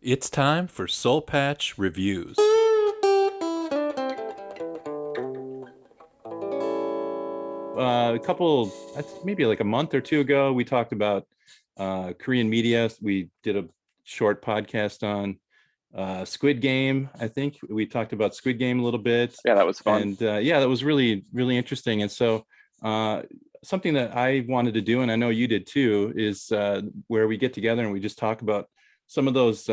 It's time for Soul Patch Reviews. A couple, maybe like a month or two ago, we talked about Korean media. We did a short podcast on Squid Game. I think we talked about Squid Game a little bit. Yeah, that was fun. And yeah, that was really, really interesting. And so uh, something that I wanted to do, and I know you did too, is where we get together and we just talk about some of those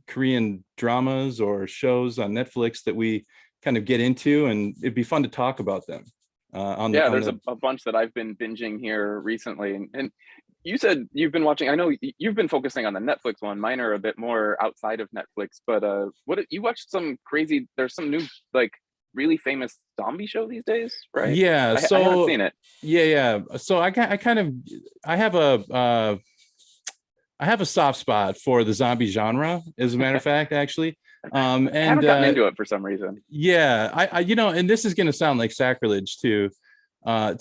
Korean dramas or shows on Netflix that we kind of get into, and it'd be fun to talk about them on the Yeah, on there's the a bunch that I've been binging here recently. And you said you've been watching, I know you've been focusing on the Netflix one. Mine are a bit more outside of Netflix, but what you watched some crazy, there's some new like really famous zombie show these days, right? yeah. I haven't So seen it. yeah. So I kind of I have a I have a soft spot for the zombie genre, as a matter of fact, actually. I And haven't gotten into it for some reason. yeah, and this is going to sound like sacrilege to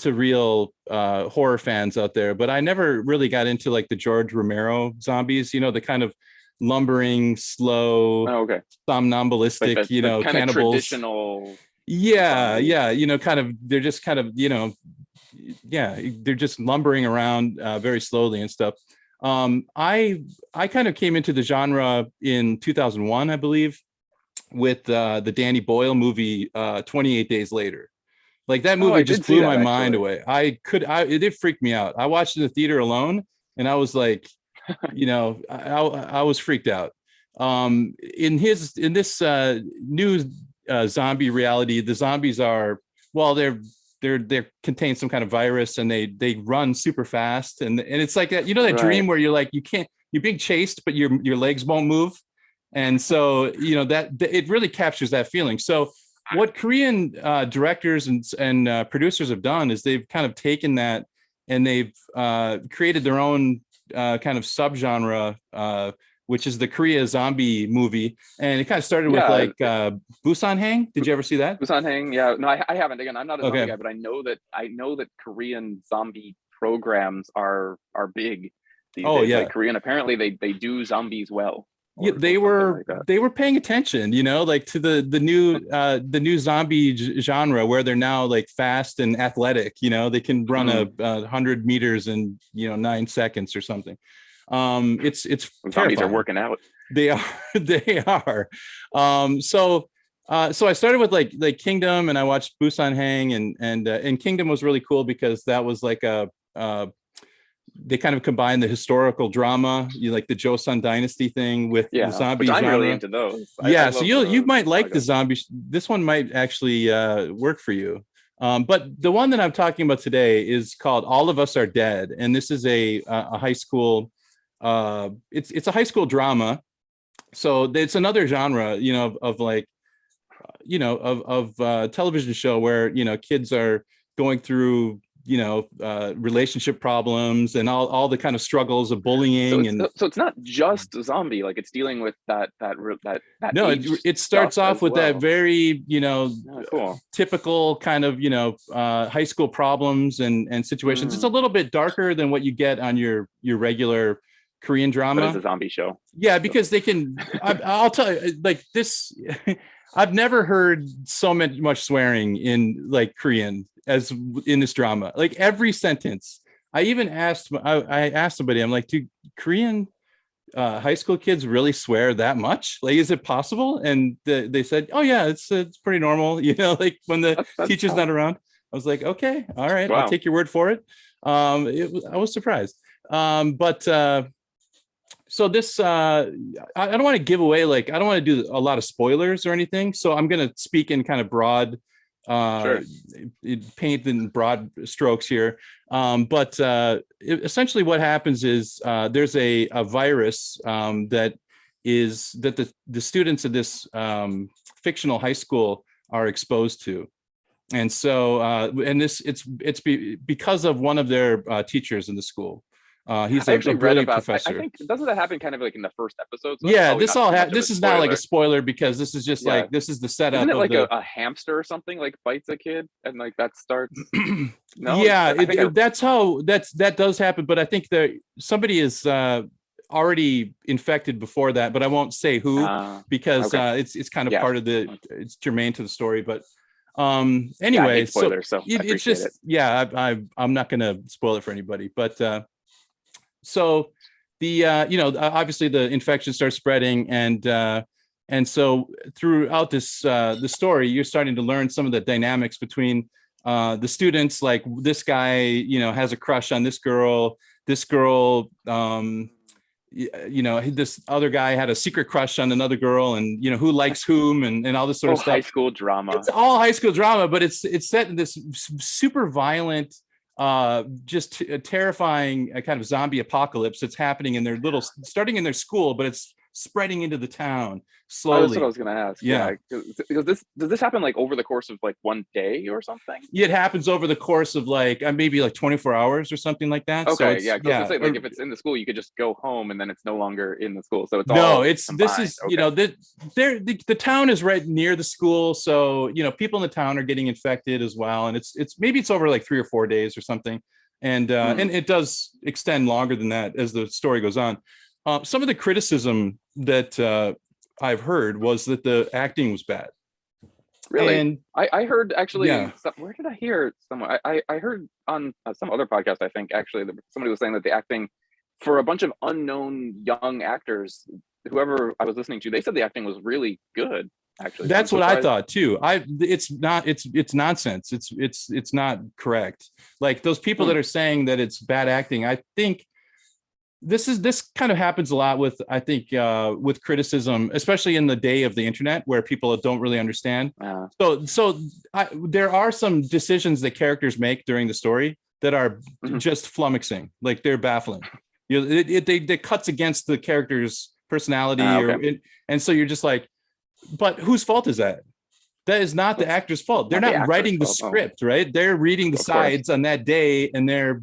real horror fans out there, but I never really got into like the George Romero zombies, the kind of lumbering, slow, Oh, okay. Like somnambulistic, the kind of cannibals. traditional Yeah, zombies. yeah, kind of, they're just kind of, yeah, they're just lumbering around very slowly and stuff. I kind of came into the genre in 2001, I believe, with the Danny Boyle movie 28 Days Later. Like that Oh, movie I did just see blew that my mind actually. away. It did freak me out. I watched it in the theater alone, and I was like, I was freaked out. In this new zombie reality, the zombies are, well, they contain some kind of virus, and they run super fast, and it's like that, that Right. dream where you're like, you're being chased, but your legs won't move. And so that it really captures that feeling. So what Korean directors and producers have done is they've kind of taken that, and they've created their own kind of subgenre, which is the Korea zombie movie. And it kind of started with Yeah, like Busan Hang. Did you ever see that? Busan Hang. Yeah, no, I haven't. Again, I'm not a zombie Okay. guy, but I know that Korean zombie programs are big these Oh days. yeah. Like Korean, apparently they do zombies well, Yeah, they or something were like that. they were paying attention, like to the new zombie genre, where they're now like fast and athletic. They can run Mm. 100 meters in 9 seconds or something. It's Zombies are terrifying. working out. They are. They are. So I started with like Kingdom, and I watched Busan Hang, and Kingdom was really cool because that was like they kind of combine the historical drama, like the Joseon Dynasty thing, with the Yeah, which zombie I'm really genre. into those. I Yeah, so love you might like the saga. zombie. This one might actually work for you. But the one that I'm talking about today is called All of Us Are Dead, and this is a high school. It's a high school drama, so it's another genre, of like, of television show where kids are going through relationship problems and all the kind of struggles of bullying. And So it's not just zombie. Like it's dealing with that no, it, age it stuff starts off as with that well. very Oh, cool. typical kind of high school problems and situations. It's a Mm. little bit darker than what you get on your regular Korean But it's drama. a zombie show. Yeah, So because they can. I'll tell you, like this. I've never heard so much swearing in like Korean as in this drama. Like every sentence. I even asked. I asked somebody. I'm like, do Korean high school kids really swear that much? Like, is it possible? And they said, oh yeah, it's pretty normal. Like when the that's teacher's not around. I was like, okay, all right, I'll wow. take your word for it. I was surprised. But so this I don't want to give away, like I don't want to do a lot of spoilers or anything, so I'm going to speak in kind of broad uh Sure. paint in broad strokes here. But essentially what happens is there's a virus that the students of this fictional high school are exposed to. And so and because of one of their teachers in the school. He's I a actually read brilliant about. I professor. think doesn't that happen kind of like in the first episode? So that's Yeah, probably not too much of a this is not like a spoiler. spoiler, because this is just Yeah, like, this is the isn't setup it of like the. a hamster or something like bites a kid and like that starts? No, Yeah, I think I. that does happen, but I think that somebody is already infected before that, but I won't say who because Okay. it's kind of Yeah. part of it's germane to the story. But Yeah, I anyway, hate so spoilers, so I it's appreciate it. just I'm not gonna spoil it for anybody, but so the obviously the infection starts spreading, and so throughout this the story, you're starting to learn some of the dynamics between the students. Like this guy, has a crush on this girl. This girl, this other guy had a secret crush on another girl, and who likes whom, and all this sort Oh, of high stuff. school drama. It's all high school drama, but it's set in this super violent, just terrifying kind of zombie apocalypse that's happening in their starting in their school, but it's spreading into the town Oh, that's what I slowly. was gonna ask. Yeah. Yeah, because does this happen like over the course of like one day or something? It happens over the course of like maybe like 24 hours or something like that. So Okay, it's, yeah, 'cause I was gonna yeah. say like if it's in the school, you could just go home and then it's no longer in the school, so it's No, all this combined. is, Okay. the town is right near the school. So, people in the town are getting infected as well. And it's maybe it's over like 3 or 4 days or something. And it does extend longer than that as the story goes on. Some of the criticism that I've heard was that the acting was bad. Really? And I heard actually, yeah, where did I hear somewhere? I heard on some other podcast, I think actually, that somebody was saying that the acting for a bunch of unknown young actors, whoever I was listening to, they said the acting was really good, actually. So I'm that's what I surprised. thought too. It's nonsense. It's not correct. Like those people Hmm. that are saying that it's bad acting, I think this kind of happens a lot with, I think, with criticism, especially in the day of the internet where people don't really understand. There are some decisions that characters make during the story that are Mhm. just flummoxing, like they're baffling. It cuts against the character's personality, Okay. and so you're just like, but whose fault is that? That is not the That's actor's fault. They're not the not actor's writing the fault. Oh, script, right? They're reading the of course. sides on that day, and they're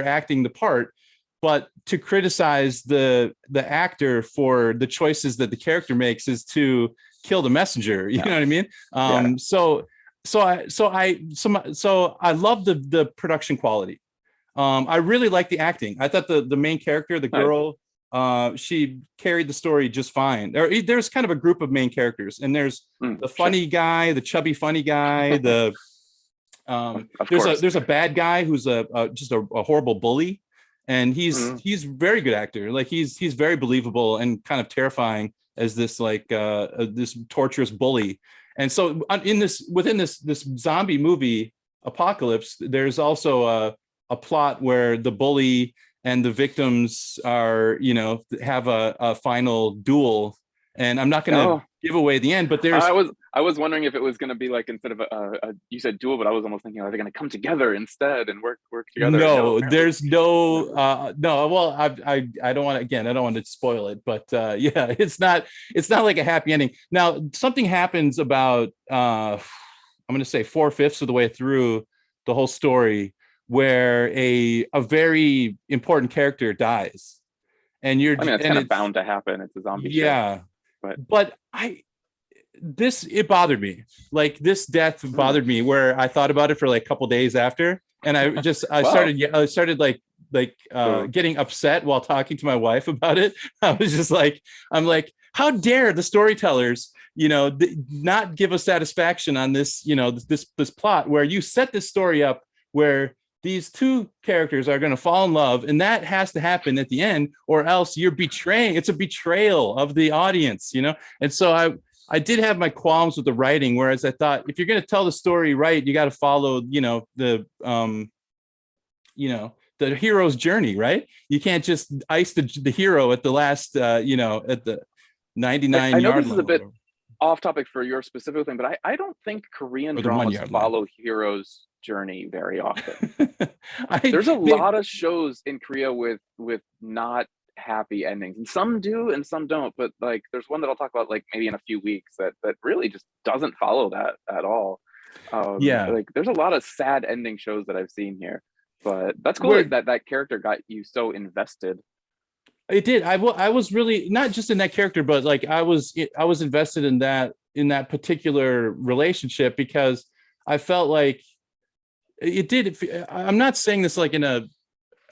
acting the part. But to criticize the actor for the choices that the character makes is to kill the messenger. You Yeah. know what I mean? Yeah. So I love the production quality. I really like the acting. I thought the main character, the Nice. girl, she carried the story just fine. There's kind of a group of main characters, and there's the funny guy, the chubby funny guy, there's a bad guy who's just a horrible bully, and he's very good actor. Like he's very believable and kind of terrifying as this like this torturous bully. And so within this zombie movie apocalypse, there's also a plot where the bully and the victims are, have a final duel. And I'm not going to give away the end, but there's. I was wondering if it was going to be like, instead of you said duel, but I was almost thinking, are they going to come together instead and work together? No, there's no. No. Well, I don't want to, again, I don't want to spoil it, but yeah, it's not like a happy ending. Now, something happens about I'm going to say 4/5 of the way through the whole story, where a very important character dies, and I mean, it's kind of bound to happen. It's a zombie show. Yeah, but it bothered me. Like this death bothered me, where I thought about it for like a couple days after, and I started like getting upset while talking to my wife about it. I was just like, how dare the storytellers, not give us satisfaction on this, this plot where you set this story up where these two characters are going to fall in love, and that has to happen at the end, or else you're betraying. It's a betrayal of the audience, And so I did have my qualms with the writing, whereas I thought if you're going to tell the story right, you got to follow, the hero's journey, right? You can't just ice the hero at the last, at the 99 I know yard this line. Is a bit off topic for your specific thing, but I don't think Korean dramas follow heroes' journey very often. There's a lot of shows in Korea with not happy endings, and some do and some don't, but like there's one that I'll talk about like maybe in a few weeks that really just doesn't follow that at all. Like there's a lot of sad ending shows that I've seen here, but that's cool that character got you so invested. It did. I was really not just in that character, but like I was invested in that particular relationship, because I felt like it did. I'm not saying this like in a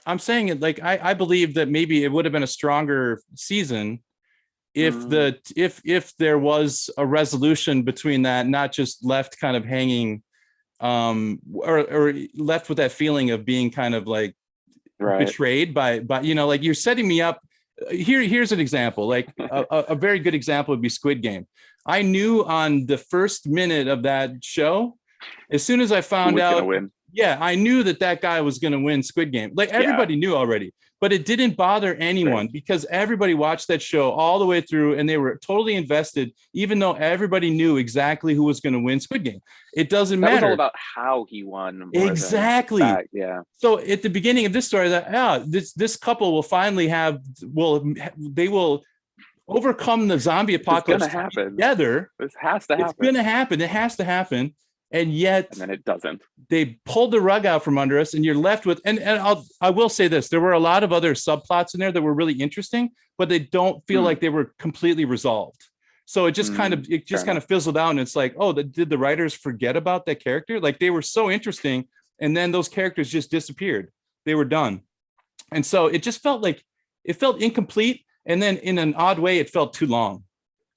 I'm saying it like I believe that maybe it would have been a stronger season if there was a resolution between that, not just left kind of hanging, or left with that feeling of being kind of like Right. betrayed by like you're setting me up. Here's an example, like a very good example would be Squid Game. I knew on the first minute of that show, as soon as I Who found was gonna out, win? yeah, I knew that guy was going to win Squid Game. Like everybody knew already, but it didn't bother anyone because everybody watched that show all the way through and they were totally invested, even though everybody knew exactly who was going to win Squid Game. It doesn't That was all matter. about how he won more than Exactly. that. Yeah. So at the beginning of this story, that this couple will finally they will overcome the zombie apocalypse It's gonna happen. together. This has to happen. It's gonna happen. It has to happen. And yet And then it doesn't. they pulled the rug out from under us, and you're left with and I will say this: there were a lot of other subplots in there that were really interesting, but they don't feel like they were completely resolved. So it just kind of fizzled out, and it's like, oh, did the writers forget about that character? Like they were so interesting, and then those characters just disappeared. They were done, and so it just felt like it felt incomplete, and then in an odd way, it felt too long.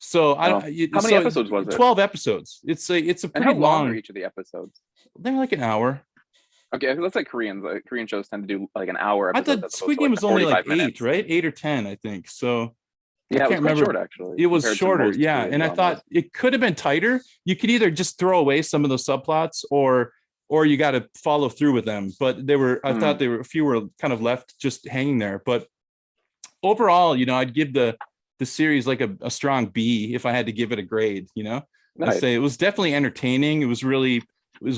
So how many episodes was it? 12 episodes. It's a pretty and how long long. are each of the episodes? They're like an hour. Okay, that's like Koreans. Like Korean shows tend to do like an hour. I thought Squid Game was only like 8, right? 8 or 10, I think. So yeah, I can't remember. Short, actually. It was shorter, yeah. And I thought it could have been tighter. You could either just throw away some of those subplots, or you got to follow through with them. But they were, I thought a few were kind of left just hanging there. But overall, I'd give the series like a strong B if I had to give it a grade. Nice. I'd say it was definitely entertaining. It was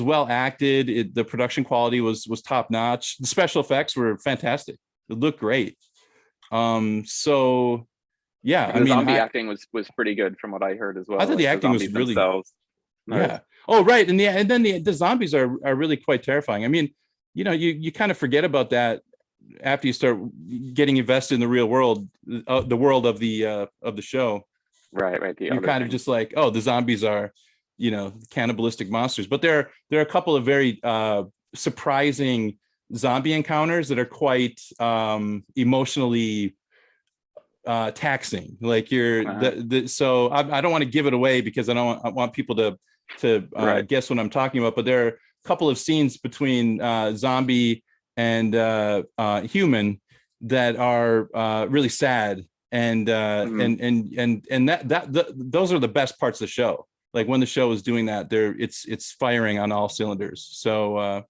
well acted. The production quality was top notch. The special effects were fantastic. It looked great. So yeah, the zombie acting was pretty good from what I heard as well. I thought the acting was really themselves. Yeah. Oh, right. And then the zombies are really quite terrifying. I mean, you kind of forget about that after you start getting invested in the real world, the world of the show. Right. You're kind of just like, oh, the zombies are, cannibalistic monsters. But there are a couple of very surprising zombie encounters that are quite emotionally taxing. Like so I don't want to give it away because I want people to guess what I'm talking about. But there are a couple of scenes between zombie and human that are really sad, and those are the best parts of the show. Like when the show is doing that, it's firing on all cylinders. So I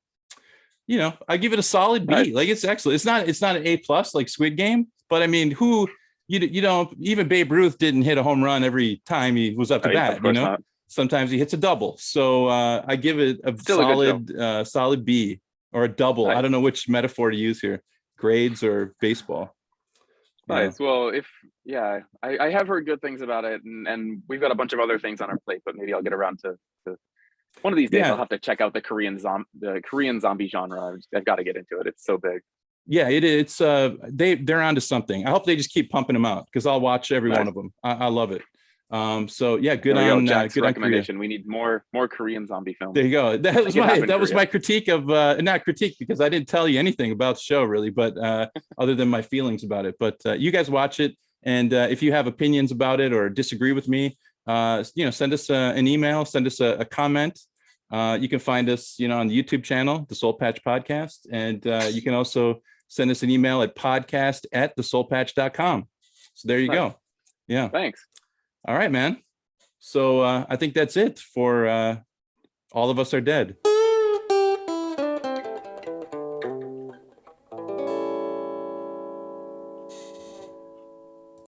give it a solid B. Like it's excellent. It's not an A+ like Squid Game, but I mean, even Babe Ruth didn't hit a home run every time he was up to bat. Not. Sometimes he hits a double. So I give it a solid B. Or a double. Nice. I don't know which metaphor to use here, grades or baseball. Nice. Well, I have heard good things about it, and we've got a bunch of other things on our plate, but maybe I'll get around to one of these days. I'll have to check out the Korean zombie genre. I've got to get into it. It's so big. Yeah, it's they're onto something. I hope they just keep pumping them out because I'll watch every one of them. I love it. So yeah, good on Jack's good recommendation. We need more Korean zombie films. There you go. That was my critique of not critique because I didn't tell you anything about the show really, but other than my feelings about it. But you guys watch it, and if you have opinions about it or disagree with me, send us an email, send us a comment. You can find us, on the YouTube channel, the Soul Patch Podcast, and you can also send us an email at podcast@thesoulpatch.com. So there you go. Yeah. Thanks. All right, man. So I think that's it for All of Us Are Dead.